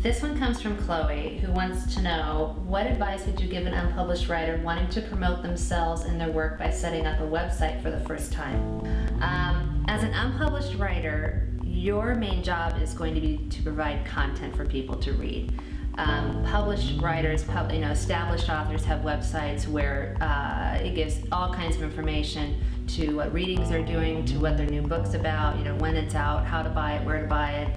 This one comes from Chloe, who wants to know, what advice would you give an unpublished writer wanting to promote themselves and their work by setting up a website for the first time? As an unpublished writer, your main job is going to be to provide content for people to read. Published writers, established authors have websites where it gives all kinds of information to what readings they're doing, to what their new book's about, when it's out, how to buy it, where to buy it.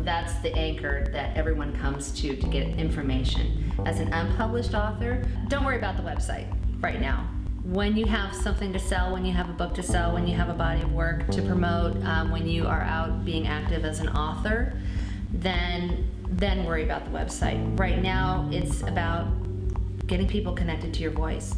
That's the anchor that everyone comes to get information. As an unpublished author, don't worry about the website right now. When you have something to sell, when you have a book to sell, when you have a body of work to promote, when you are out being active as an author, then worry about the website. Right now, it's about getting people connected to your voice.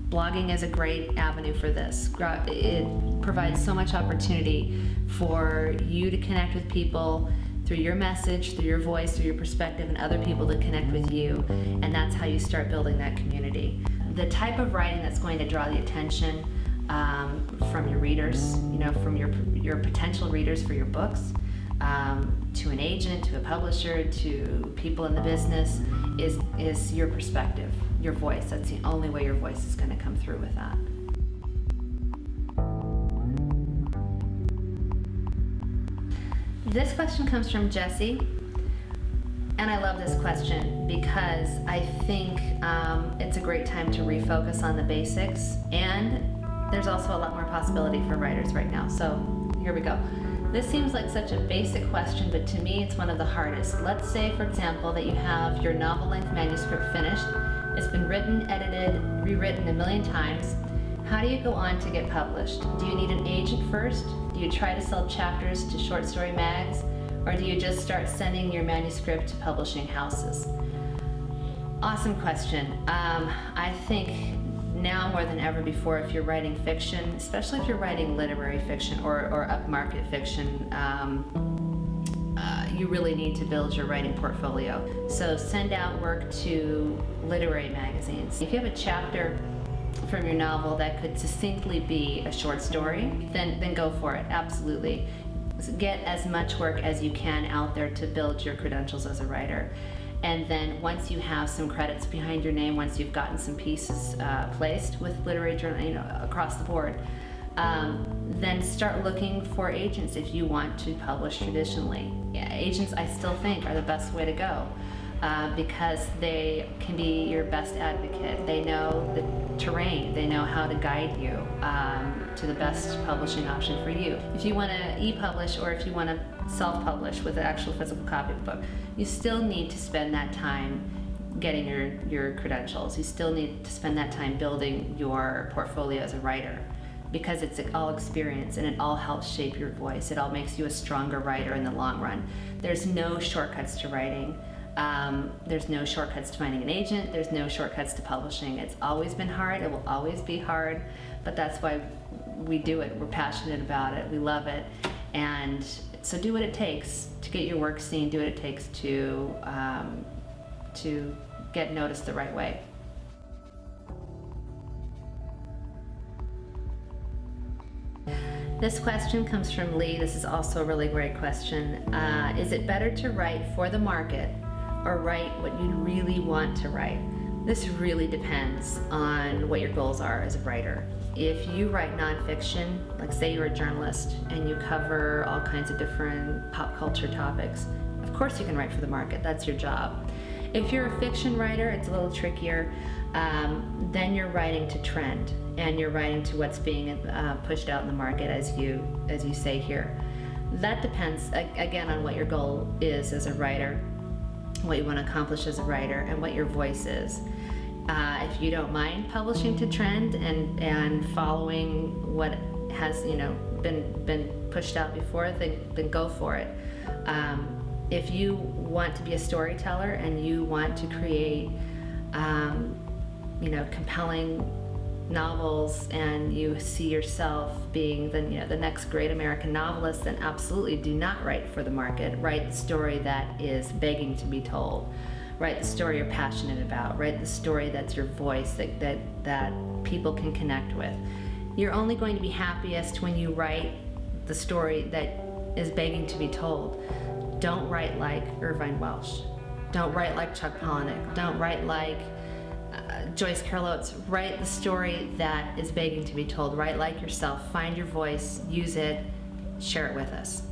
Blogging is a great avenue for this. It provides so much opportunity for you to connect with people through your message, through your voice, through your perspective, and other people to connect with you. And that's how you start building that community. The type of writing that's going to draw the attention from your readers, from your potential readers for your books, to an agent, to a publisher, to people in the business, is your perspective, your voice. That's the only way your voice is going to come through with that. This question comes from Jessie, and I love this question because I think it's a great time to refocus on the basics, and there's also a lot more possibility for writers right now. So here we go. This seems like such a basic question, but to me it's one of the hardest. Let's say, for example, that you have your novel-length manuscript finished. It's been written, edited, rewritten a million times. How do you go on to get published? Do you need an agent first? Do you try to sell chapters to short story mags? Or do you just start sending your manuscript to publishing houses? Awesome question. I think now more than ever before, if you're writing fiction, especially if you're writing literary fiction or upmarket fiction, you really need to build your writing portfolio. So send out work to literary magazines. If you have a chapter from your novel that could succinctly be a short story, then go for it, absolutely. Get as much work as you can out there to build your credentials as a writer. And then once you have some credits behind your name, once you've gotten some pieces placed with literary journal, across the board, then start looking for agents if you want to publish traditionally. Yeah, agents, I still think, are the best way to go because they can be your best advocate. They know the terrain. They know how to guide you to the best publishing option for you. If you want to e-publish or if you want to self-publish with an actual physical copy of the book, you still need to spend that time getting your credentials. You still need to spend that time building your portfolio as a writer, because it's all experience and it all helps shape your voice. It all makes you a stronger writer in the long run. There's no shortcuts to writing. There's no shortcuts to finding an agent. There's no shortcuts to publishing. It's always been hard. It will always be hard, but that's why we do it. We're passionate about it. We love it. And so do what it takes to get your work seen. Do what it takes to get noticed the right way. This question comes from Lee. This is also a really great question. Is it better to write for the market or write what you really want to write? This really depends on what your goals are as a writer. If you write nonfiction, like say you're a journalist and you cover all kinds of different pop culture topics, of course you can write for the market. That's your job. If you're a fiction writer, it's a little trickier. Then you're writing to trend and you're writing to what's being pushed out in the market, as you say here. That depends, again, on what your goal is as a writer, what you want to accomplish as a writer, and what your voice is. If you don't mind publishing to trend and following what has been pushed out before, then go for it. If you want to be a storyteller and you want to create compelling novels and you see yourself being the next great American novelist, then absolutely do not write for the market. Write the story that is begging to be told. Write the story you're passionate about. Write the story that's your voice, that people can connect with. You're only going to be happiest when you write the story that is begging to be told. Don't write like Irvine Welsh. Don't write like Chuck Palahniuk. Don't write like Joyce Carol Oates. Write the story that is begging to be told. Write like yourself. Find your voice, use it, share it with us.